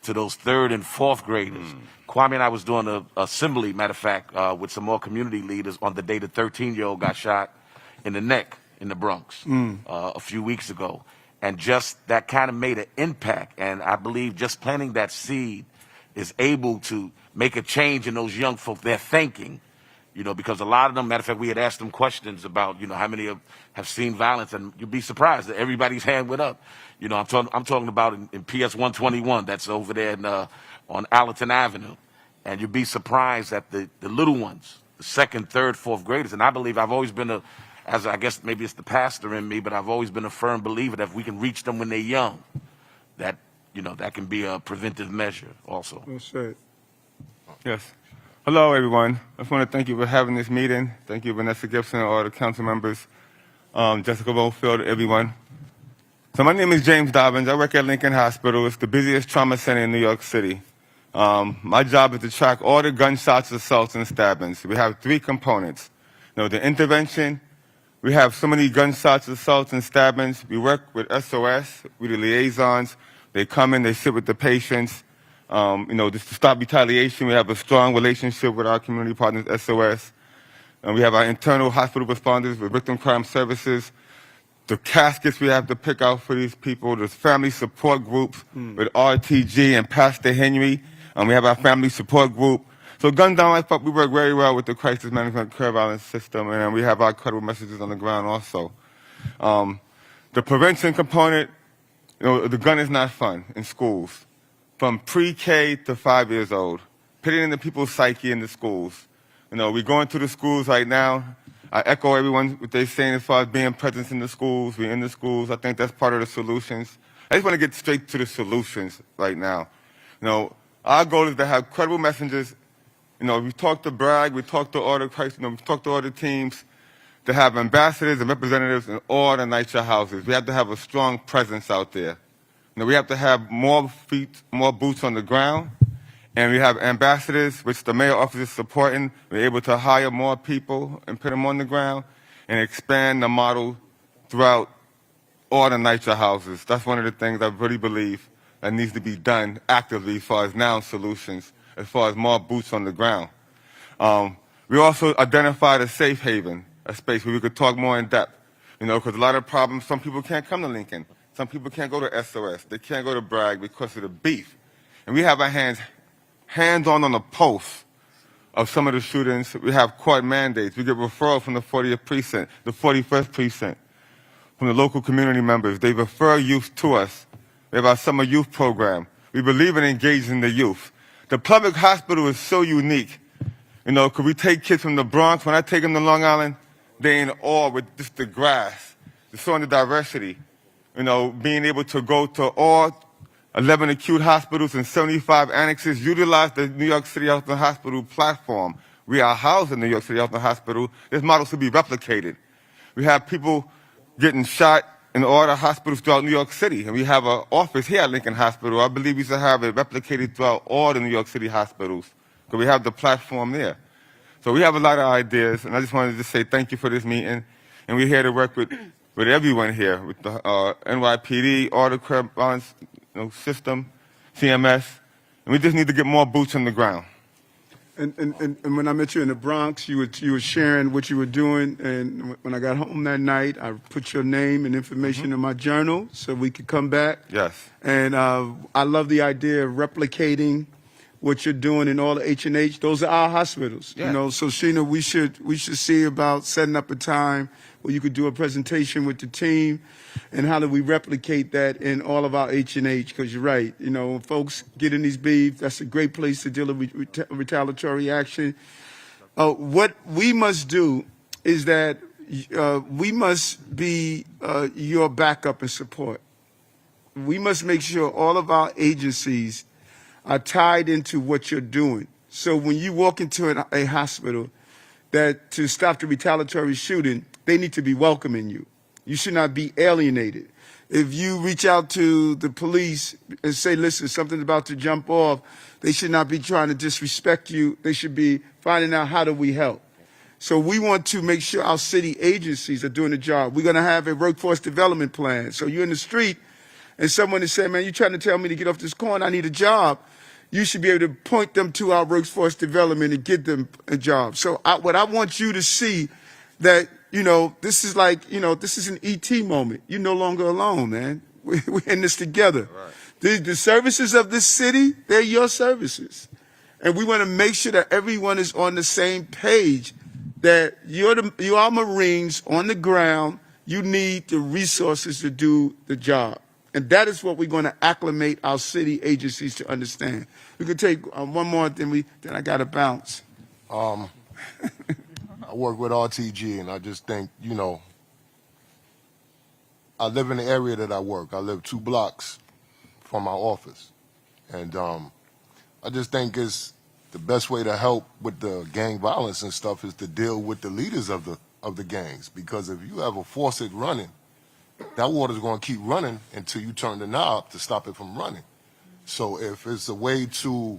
to those 3rd and 4th graders. Kwame and I was doing an assembly, matter of fact, with some more community leaders on the day the 13-year-old got shot in the neck in the Bronx a few weeks ago. And just that kind of made an impact. And I believe just planting that seed is able to make a change in those young folk, their thinking. You know, because a lot of them, matter of fact, we had asked them questions about, you know, how many have seen violence, and you'd be surprised that everybody's hand went up. You know, I'm talking about in PS 121, that's over there on Allerton Avenue, and you'd be surprised at the little ones, the 2nd, 3rd, 4th graders. And I believe I've always been as I guess maybe it's the pastor in me, but I've always been a firm believer that if we can reach them when they're young, that, you know, that can be a preventive measure also. Well said. Yes. Hello, everyone. I just want to thank you for having this meeting. Thank you, Vanessa Gibson, all the council members, Jessica Roland, everyone. So my name is James Dobbins. I work at Lincoln Hospital. It's the busiest trauma center in New York City. My job is to track all the gunshots, assaults, and stabbings. We have 3 components. You know, the intervention. We have so many gunshots, assaults, and stabbings. We work with SOS. We're the liaisons. They come in, they sit with the patients. You know, just to stop retaliation, we have a strong relationship with our community partners, SOS. And we have our internal hospital responders with victim crime services. The caskets we have to pick out for these people. There's family support groups with RTG and Pastor Henry. We have our family support group. So Gun Down Life Up, we work very well with the crisis management care violence system, and we have our credible messages on the ground also. The prevention component, you know, the gun is not fun in schools. From pre-K to 5 years old, putting in the people's psyche in the schools. You know, we're going through the schools right now. I echo everyone what they're saying as far as being present in the schools. We're in the schools. I think that's part of the solutions. I just want to get straight to the solutions right now. You know, our goal is to have credible messengers. You know, we talk to Bragg, we talk to all the crisis, you know, we talk to all the teams, to have ambassadors and representatives in all the NYCHA houses. We have to have a strong presence out there. You know, we have to have more feet, more boots on the ground, and we have ambassadors, which the mayor office is supporting. We're able to hire more people and put them on the ground and expand the model throughout all the NYCHA houses. That's one of the things I really believe that needs to be done actively as far as now solutions, as far as more boots on the ground. We also identified a safe haven, a space where we could talk more in depth, you know, because a lot of problems, some people can't come to Lincoln. Some people can't go to SOS. They can't go to Bragg because of the beef. And we have our hands-on the pulse of some of the shootings. We have court mandates. We get referrals from the 40th precinct, the 41st precinct, from the local community members. They refer youth to us. We have our summer youth program. We believe in engaging the youth. The public hospital is so unique. You know, could we take kids from the Bronx? When I take them to Long Island, they're in awe with just the grass, showing the diversity. You know, being able to go to all 11 acute hospitals and 75 annexes, utilize the New York City Health and Hospital platform. We are housed in New York City Health and Hospital. This model should be replicated. We have people getting shot in all the hospitals throughout New York City, and we have an office here at Lincoln Hospital. I believe we should have it replicated throughout all the New York City hospitals, because we have the platform there. So we have a lot of ideas, and I just wanted to say thank you for this meeting, and we're here to work with everyone here, with the NYPD, all the crime violence system, CMS, and we just need to get more boots on the ground. And when I met you in the Bronx, you were sharing what you were doing, and when I got home that night, I put your name and information in my journal so we could come back. Yes. And I love the idea of replicating what you're doing in all the H&H. Those are our hospitals, Yeah. you know. So Sheena, we should see about setting up a time where you could do a presentation with the team, and how do we replicate that in all of our H&H? Because you're right, you know, when folks get in these beefs, that's a great place to deal with retaliatory action. What we must do is that we must be your backup and support. We must make sure all of our agencies are tied into what you're doing. So when you walk into a hospital, that to stop the retaliatory shooting, they need to be welcoming you. You should not be alienated. If you reach out to the police and say, listen, something's about to jump off, they should not be trying to disrespect you. They should be finding out, how do we help? So we want to make sure our city agencies are doing the job. We're going to have a workforce development plan. So you're in the street and someone is saying, man, you're trying to tell me to get off this corner, I need a job, you should be able to point them to our workforce development and get them a job. So what I want you to see that, this is like, this is an ET moment. You're no longer alone, man. We're in this together. Right. The services of this city, they're your services. And we want to make sure that everyone is on the same page, that you are Marines on the ground. You need the resources to do the job. And that is what we're going to acclimate our city agencies to understand. We could take one more, then I got to bounce. I work with RTG, and I just think, I live in the area that I work. I live 2 blocks from my office. And I just think it's the best way to help with the gang violence and stuff is to deal with the leaders of the gangs. Because if you have a faucet running, that water's going to keep running until you turn the knob to stop it from running. So if it's a way to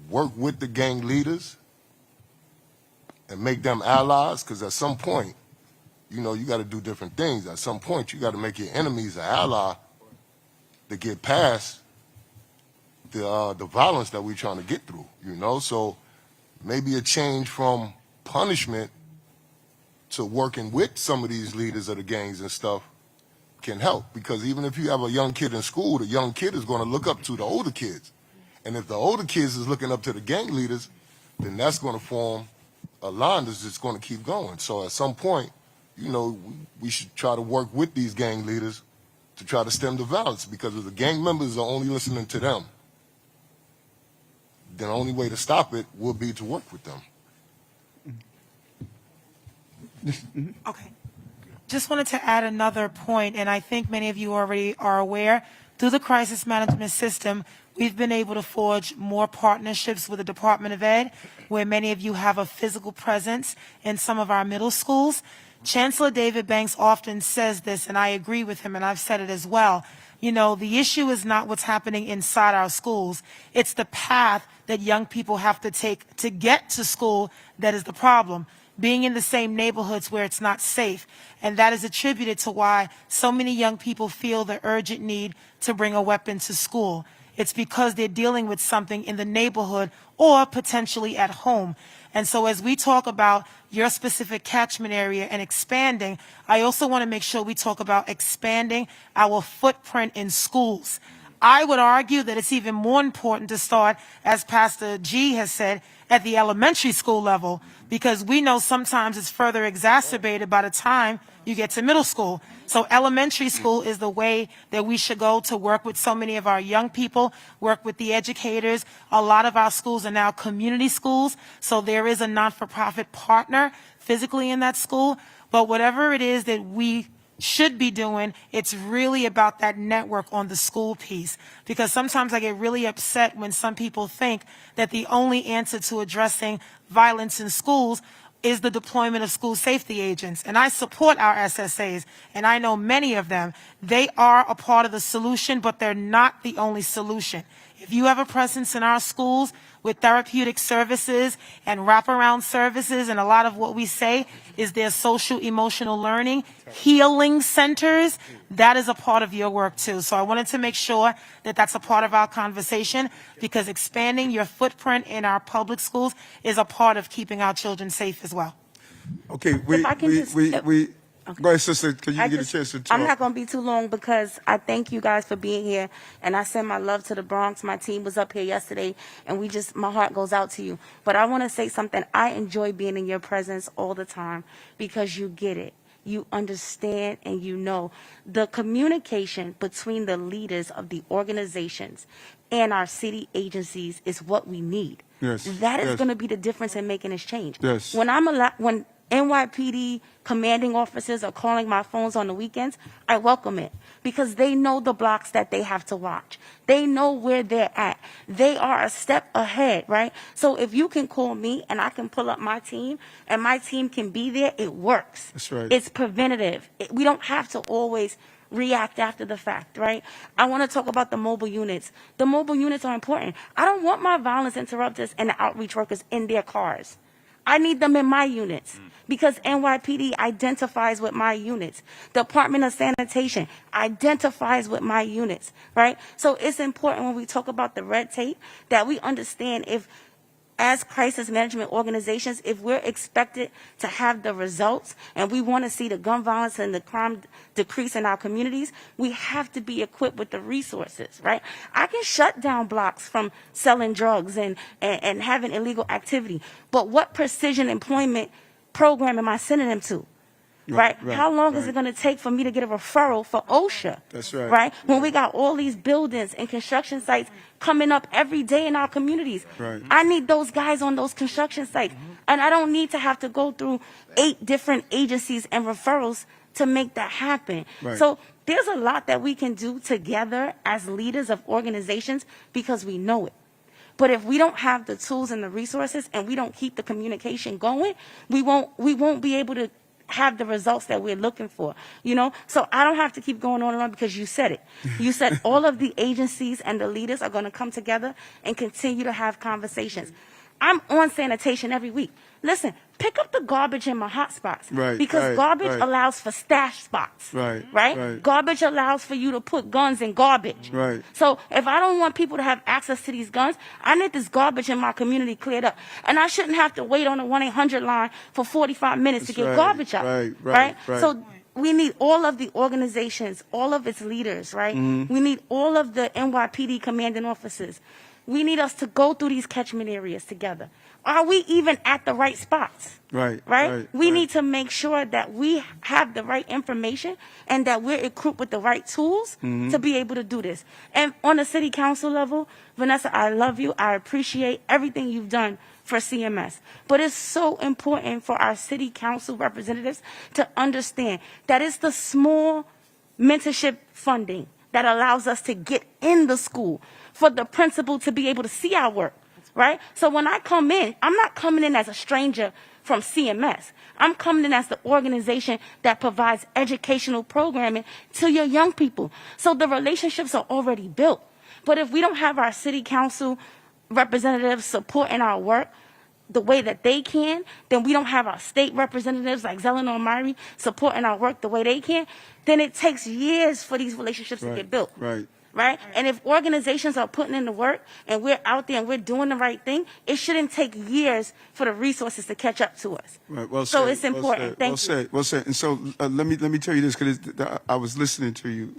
work with the gang leaders and make them allies, because at some point, you got to do different things. At some point, you got to make your enemies an ally to get past the violence that we're trying to get through, So maybe a change from punishment to working with some of these leaders of the gangs and stuff can help. Because even if you have a young kid in school, the young kid is going to look up to the older kids. And if the older kids is looking up to the gang leaders, then that's going to form a line that's just going to keep going. So at some point, we should try to work with these gang leaders to try to stem the violence, because if the gang members are only listening to them, then the only way to stop it will be to work with them. Okay. Just wanted to add another point, and I think many of you already are aware. Through the crisis management system, we've been able to forge more partnerships with the Department of Ed, where many of you have a physical presence in some of our middle schools. Chancellor David Banks often says this, and I agree with him, and I've said it as well. The issue is not what's happening inside our schools. It's the path that young people have to take to get to school that is the problem. Being in the same neighborhoods where it's not safe. And that is attributed to why so many young people feel the urgent need to bring a weapon to school. It's because they're dealing with something in the neighborhood or potentially at home. And so as we talk about your specific catchment area and expanding, I also want to make sure we talk about expanding our footprint in schools. I would argue that it's even more important to start, as Pastor G has said, at the elementary school level, because we know sometimes it's further exacerbated by the time you get to middle school. So elementary school is the way that we should go to work with so many of our young people, work with the educators. A lot of our schools are now community schools, so there is a not-for-profit partner physically in that school. But whatever it is that we should be doing, it's really about that network on the school piece. Because sometimes I get really upset when some people think that the only answer to addressing violence in schools is the deployment of school safety agents. And I support our SSAs, and I know many of them. They are a part of the solution, but they're not the only solution. If you have a presence in our schools with therapeutic services and wraparound services, and a lot of what we say is their social emotional learning, healing centers, that is a part of your work too. So I wanted to make sure that that's a part of our conversation, because expanding your footprint in our public schools is a part of keeping our children safe as well. Okay, go ahead, sister, because you get a chance to talk. I'm not going to be too long, because I thank you guys for being here, and I send my love to the Bronx. My team was up here yesterday, and my heart goes out to you. But I want to say something. I enjoy being in your presence all the time, because you get it. You understand, and you know. The communication between the leaders of the organizations and our city agencies is what we need. Yes. That is going to be the difference in making this change. Yes. When NYPD commanding officers are calling my phones on the weekends, I welcome it, because they know the blocks that they have to watch. They know where they're at. They are a step ahead, right? So if you can call me and I can pull up my team and my team can be there, it works. That's right. It's preventative. We don't have to always react after the fact, right? I want to talk about the mobile units. The mobile units are important. I don't want my violence interrupters and the outreach workers in their cars. I need them in my units because NYPD identifies with my units. Department of Sanitation identifies with my units, right? So it's important when we talk about the red tape that we understand if, as crisis management organizations, if we're expected to have the results and we want to see the gun violence and the crime decrease in our communities, we have to be equipped with the resources, right? I can shut down blocks from selling drugs and having illegal activity, but what precision employment program am I sending them to? Right? How long is it going to take for me to get a referral for OSHA? That's right. Right? When we got all these buildings and construction sites coming up every day in our communities. Right. I need those guys on those construction sites. And I don't need to have to go through 8 different agencies and referrals to make that happen. Right. So there's a lot that we can do together as leaders of organizations because we know it. But if we don't have the tools and the resources and we don't keep the communication going, we won't be able to have the results that we're looking for, you know? So I don't have to keep going on and on because you said it. You said all of the agencies and the leaders are going to come together and continue to have conversations. I'm on sanitation every week. Listen, pick up the garbage in my hot spots. Right, because right, garbage right. allows for stash spots. Right, Right? right. Garbage allows for you to put guns in garbage. Right. So if I don't want people to have access to these guns, I need this garbage in my community cleared up. And I shouldn't have to wait on a 1-800 line for 45 minutes to get right, garbage out. right. So we need all of the organizations, all of its leaders, right? Mm-hmm. We need all of the NYPD commanding officers. We need us to go through these catchment areas together. Are we even at the right spots? Right. We need to make sure that we have the right information and that we're equipped with the right tools to be able to do this. And on the city council level, Vanessa, I love you. I appreciate everything you've done for CMS. But it's so important for our city council representatives to understand that it's the small mentorship funding that allows us to get in the school for the principal to be able to see our work. Right? So when I come in, I'm not coming in as a stranger from CMS. I'm coming in as the organization that provides educational programming to your young people. So the relationships are already built. But if we don't have our city council representatives supporting our work the way that they can, then we don't have our state representatives like Zelena and Myrie supporting our work the way they can, then it takes years for these relationships to get built. Right? And if organizations are putting in the work and we're out there and we're doing the right thing, it shouldn't take years for the resources to catch up to us. Right. Well So said, it's important. Well Thank said, you. well said. And so let me tell you this because I was listening to you.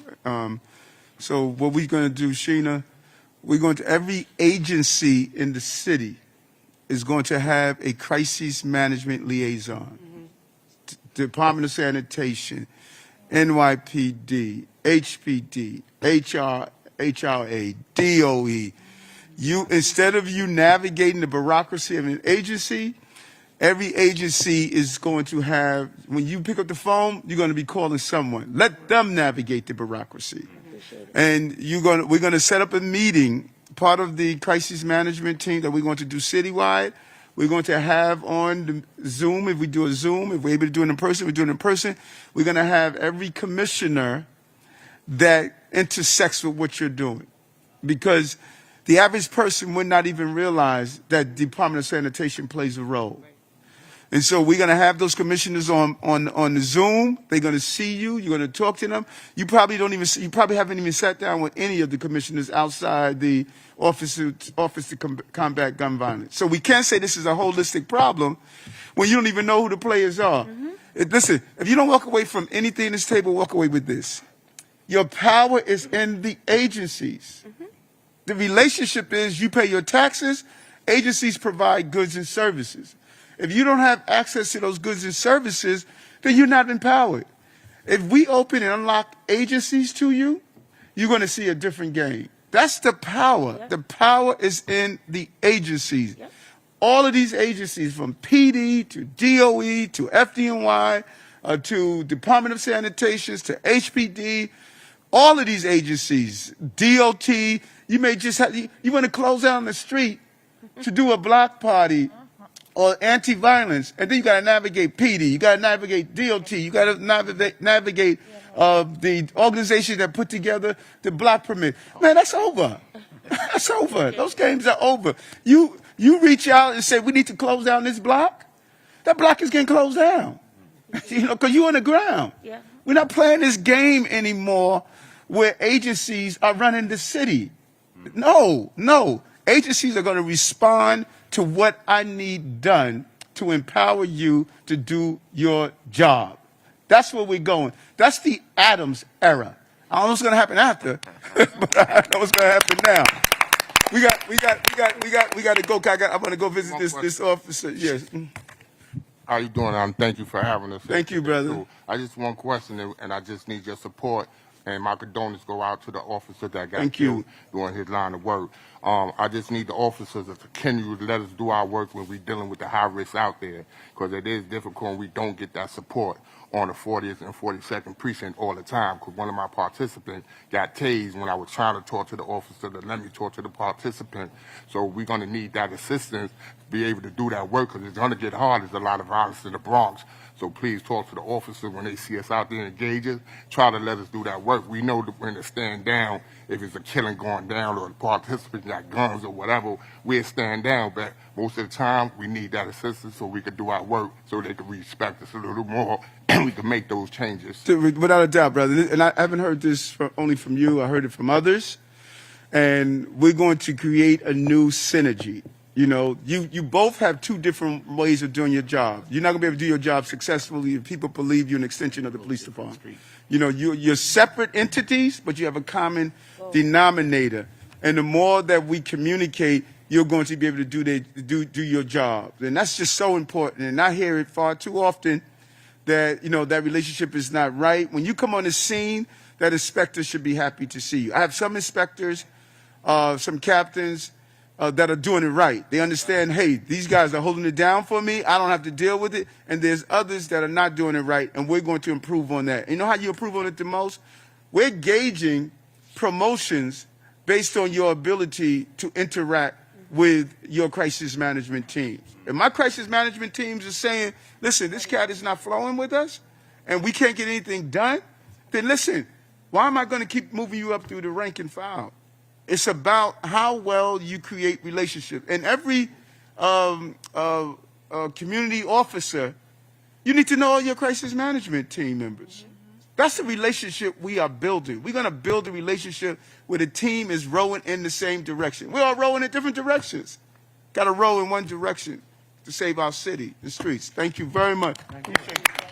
So what we're going to do, Sheena, we're going to every agency in the city is going to have a crisis management liaison. Department of Sanitation, NYPD, HPD, HRA, DOE. Instead of you navigating the bureaucracy of an agency, every agency is going to have, when you pick up the phone, you're going to be calling someone. Let them navigate the bureaucracy. And we're going to set up a meeting, part of the crisis management team that we're going to do citywide. We're going to have on the Zoom, if we do a Zoom, if we're able to do it in person, we do it in person. We're going to have every commissioner that intersects with what you're doing. Because the average person would not even realize that Department of Sanitation plays a role. And so we're going to have those commissioners on the Zoom. They're going to see you. You're going to talk to them. You probably haven't even sat down with any of the commissioners outside the Office to Combat Gun Violence. So we can't say this is a holistic problem when you don't even know who the players are. Listen, if you don't walk away from anything in this table, walk away with this. Your power is in the agencies. The relationship is you pay your taxes, agencies provide goods and services. If you don't have access to those goods and services, then you're not empowered. If we open and unlock agencies to you, you're going to see a different game. That's the power. The power is in the agencies. All of these agencies, from PD to DOE to FDNY to Department of Sanitation to HPD, all of these agencies, DOT, you may just have, you want to close down the street to do a block party or anti-violence, and then you got to navigate PD, you got to navigate DOT, you got to navigate the organization that put together the block permit. Man, that's over. That's over. Those games are over. You reach out and say, we need to close down this block. that block is getting closed down. You know, because you're on the ground. Yeah. We're not playing this game anymore where agencies are running the city. No. Agencies are going to respond to what I need done to empower you to do your job. That's where we're going. That's the Adams era. I don't know what's going to happen after, but I know what's going to happen now. We got to go. I'm going to go visit this officer. Yes. How you doing? Thank you for having us. Thank you, brother. I just one question, and I just need your support. And my condolences go out to the officer that got Thank killed you. doing his line of work. I just need the officers to continue to let us do our work when we're dealing with the high risk out there, because it is difficult and we don't get that support on the 40th and 42nd precinct all the time, because one of my participants got tased when I was trying to talk to the officer to let me talk to the participant. So we're going to need that assistance to be able to do that work, because it's going to get hard. There's a lot of violence in the Bronx. So please talk to the officer when they see us out there engaging. Try to let us do that work. We know when to stand down if it's a killing going down or the participant got guns or whatever. We'll stand down, but most of the time we need that assistance so we can do our work, so they can respect us a little more and we can make those changes. Without a doubt, brother. And I haven't heard this only from you. I heard it from others. And we're going to create a new synergy. You know, you both have two different ways of doing your job. You're not going to be able to do your job successfully if people believe you're an extension of the police department. You know, you're separate entities, but you have a common denominator. And the more that we communicate, you're going to be able to do your job. And that's just so important. And I hear it far too often that, you know, that relationship is not right. When you come on the scene, that inspector should be happy to see you. I have some inspectors, some captains, that are doing it right. They understand, hey, these guys are holding it down for me. I don't have to deal with it. And there's others that are not doing it right, and we're going to improve on that. And you know how you improve on it the most? We're gauging promotions based on your ability to interact with your crisis management teams. If my crisis management teams are saying, listen, this cat is not flowing with us, and we can't get anything done, then listen, why am I going to keep moving you up through the rank and file? It's about how well you create relationships. And every community officer, you need to know all your crisis management team members. That's the relationship we are building. We're going to build a relationship where the team is rowing in the same direction. We're all rowing in different directions. Got to row in one direction to save our city, the streets. Thank you very much. Appreciate it.